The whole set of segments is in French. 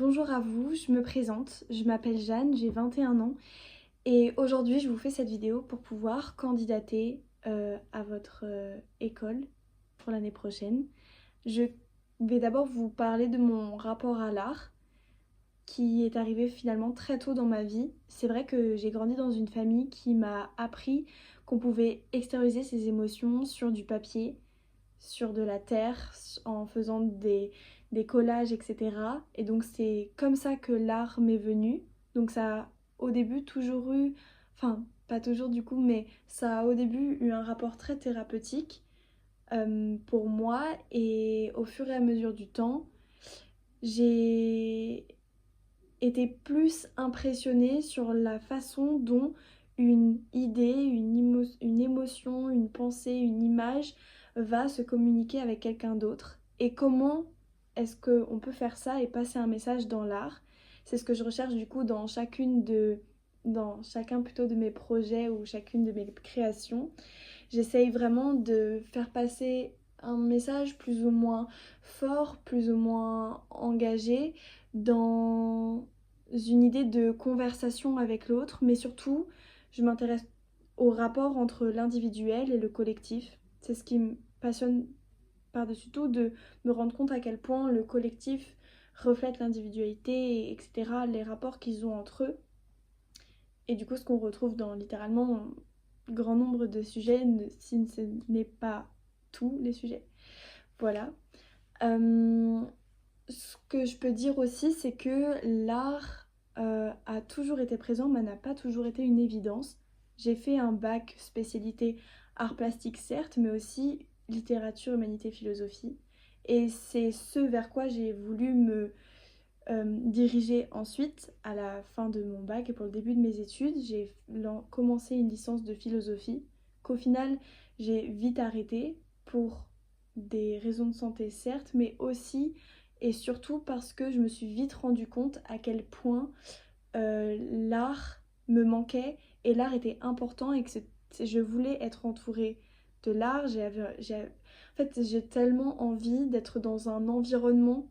Bonjour à vous, je me présente, je m'appelle Jeanne, j'ai 21 ans et aujourd'hui je vous fais cette vidéo pour pouvoir candidater à votre école pour l'année prochaine. Je vais d'abord vous parler de mon rapport à l'art qui est arrivé finalement très tôt dans ma vie. C'est vrai que j'ai grandi dans une famille qui m'a appris qu'on pouvait extérioriser ses émotions sur du papier, sur de la terre, en faisant des collages, etc. Et donc c'est comme ça que l'art m'est venu. Donc ça a au début toujours eu, enfin pas toujours du coup, mais ça a au début eu un rapport très thérapeutique pour moi. Et au fur et à mesure du temps, j'ai été plus impressionnée sur la façon dont une idée, une émotion, une pensée, une image va se communiquer avec quelqu'un d'autre. Et comment est-ce qu'on peut faire ça et passer un message dans l'art? C'est ce que je recherche du coup dans chacun plutôt de mes projets ou chacune de mes créations. J'essaye vraiment de faire passer un message plus ou moins fort, plus ou moins engagé dans une idée de conversation avec l'autre, mais surtout, je m'intéresse au rapport entre l'individuel et le collectif. C'est ce qui me passionne par-dessus tout, de me rendre compte à quel point le collectif reflète l'individualité, etc., les rapports qu'ils ont entre eux. Et du coup, ce qu'on retrouve dans littéralement un grand nombre de sujets, si ce n'est pas tous les sujets. Voilà. Euh, Ce que je peux dire aussi, c'est que l'art a toujours été présent, mais n'a pas toujours été une évidence. J'ai fait un bac spécialité art plastique, certes, mais aussi littérature, humanité, philosophie. Et c'est ce vers quoi j'ai voulu me diriger ensuite à la fin de mon bac et pour le début de mes études. J'ai commencé une licence de philosophie qu'au final j'ai vite arrêtée pour des raisons de santé certes, mais aussi et surtout parce que je me suis vite rendu compte à quel point l'art me manquait et l'art était important et que je voulais être entourée de l'art. En fait, j'ai tellement envie d'être dans un environnement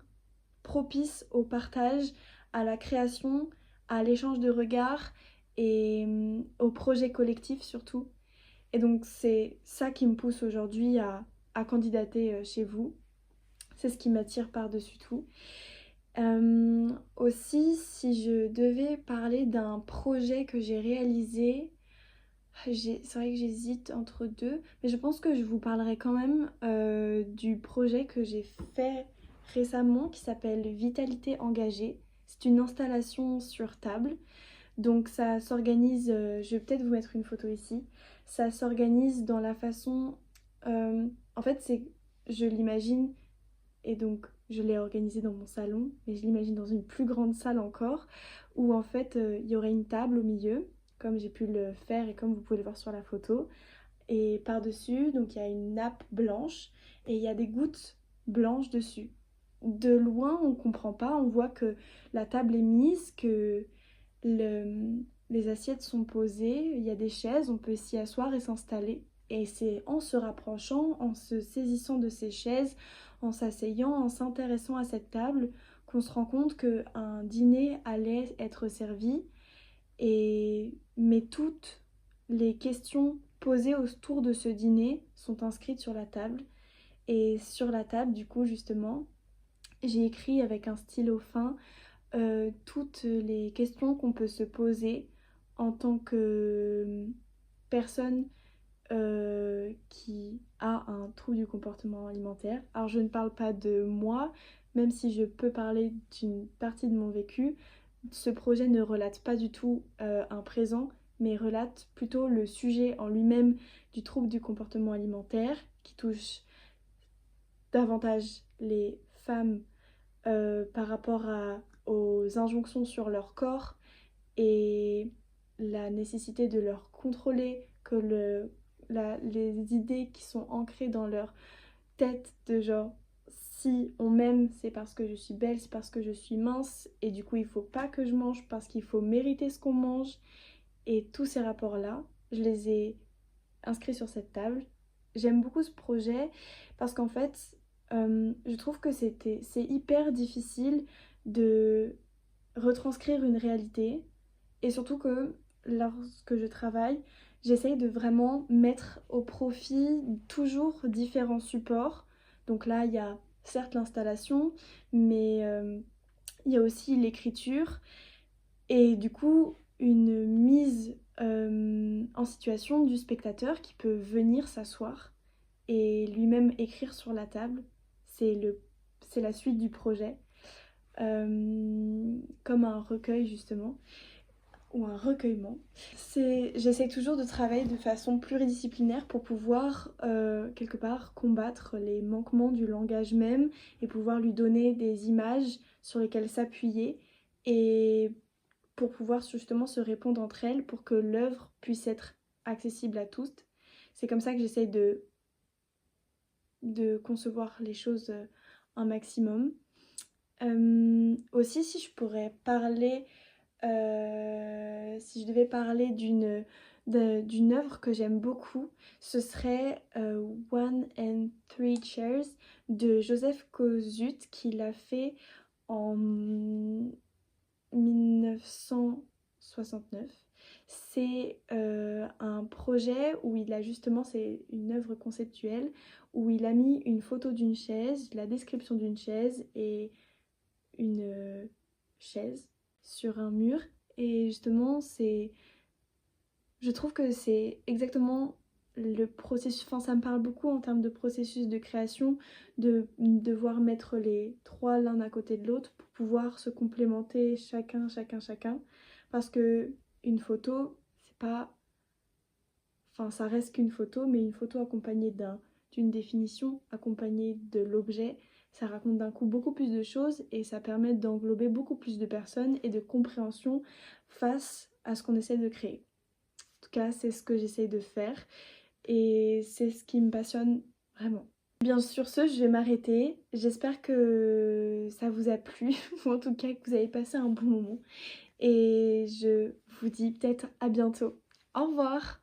propice au partage, à la création, à l'échange de regards et au projet collectif surtout. Et donc c'est ça qui me pousse aujourd'hui à candidater chez vous. C'est ce qui m'attire par-dessus tout. Aussi, si je devais parler d'un projet que j'ai réalisé, c'est vrai que j'hésite entre deux, mais je pense que je vous parlerai quand même du projet que j'ai fait récemment qui s'appelle Vitalité engagée. C'est une installation sur table. Donc ça s'organise, je vais peut-être vous mettre une photo ici. Ça s'organise dans la façon, en fait je l'imagine et donc je l'ai organisé dans mon salon, mais je l'imagine dans une plus grande salle encore, où en fait il y aurait une table au milieu, comme j'ai pu le faire et comme vous pouvez le voir sur la photo. Et par-dessus, donc il y a une nappe blanche et il y a des gouttes blanches dessus. De loin, on ne comprend pas, on voit que la table est mise, que les assiettes sont posées, il y a des chaises, on peut s'y asseoir et s'installer. Et c'est en se rapprochant, en se saisissant de ces chaises, en s'asseyant, en s'intéressant à cette table, qu'on se rend compte qu'un dîner allait être servi. Mais toutes les questions posées autour de ce dîner sont inscrites sur la table. Et sur la table, du coup, justement, j'ai écrit avec un stylo fin toutes les questions qu'on peut se poser en tant que personne qui a un trouble du comportement alimentaire. Alors je ne parle pas de moi, même si je peux parler d'une partie de mon vécu. Ce projet ne relate pas du tout un présent, mais relate plutôt le sujet en lui-même du trouble du comportement alimentaire qui touche davantage les femmes par rapport aux injonctions sur leur corps et la nécessité de leur contrôler, que les idées qui sont ancrées dans leur tête de genre si on m'aime c'est parce que je suis belle, c'est parce que je suis mince et du coup il faut pas que je mange parce qu'il faut mériter ce qu'on mange. Et tous ces rapports-là, je les ai inscrits sur cette table. J'aime beaucoup ce projet parce qu'en fait, je trouve que c'est hyper difficile de retranscrire une réalité et surtout que lorsque je travaille, j'essaye de vraiment mettre au profit toujours différents supports. Donc là, il y a certes l'installation, mais il y a aussi l'écriture et du coup une mise en situation du spectateur qui peut venir s'asseoir et lui-même écrire sur la table. C'est la suite du projet, comme un recueil justement, ou un recueillement. J'essaie toujours de travailler de façon pluridisciplinaire pour pouvoir quelque part combattre les manquements du langage même et pouvoir lui donner des images sur lesquelles s'appuyer et pour pouvoir justement se répondre entre elles pour que l'œuvre puisse être accessible à tous. C'est comme ça que j'essaie de concevoir les choses un maximum. Aussi, si je pourrais parler, si je devais parler d'une œuvre que j'aime beaucoup, ce serait One and Three Chairs de Joseph Kosuth qui l'a fait en 1969. C'est un projet où il a justement, c'est une œuvre conceptuelle, où il a mis une photo d'une chaise, la description d'une chaise et une chaise sur un mur. Et justement, je trouve que c'est exactement le processus, enfin ça me parle beaucoup en termes de processus de création, de devoir mettre les trois l'un à côté de l'autre pour pouvoir se complémenter chacun. Parce que une photo, c'est pas... Enfin, ça reste qu'une photo, mais une photo accompagnée d'une définition, accompagnée de l'objet, ça raconte d'un coup beaucoup plus de choses et ça permet d'englober beaucoup plus de personnes et de compréhension face à ce qu'on essaie de créer. En tout cas, c'est ce que j'essaye de faire et c'est ce qui me passionne vraiment. Bien sûr, je vais m'arrêter. J'espère que ça vous a plu, ou en tout cas que vous avez passé un bon moment. Et je vous dis peut-être à bientôt. Au revoir!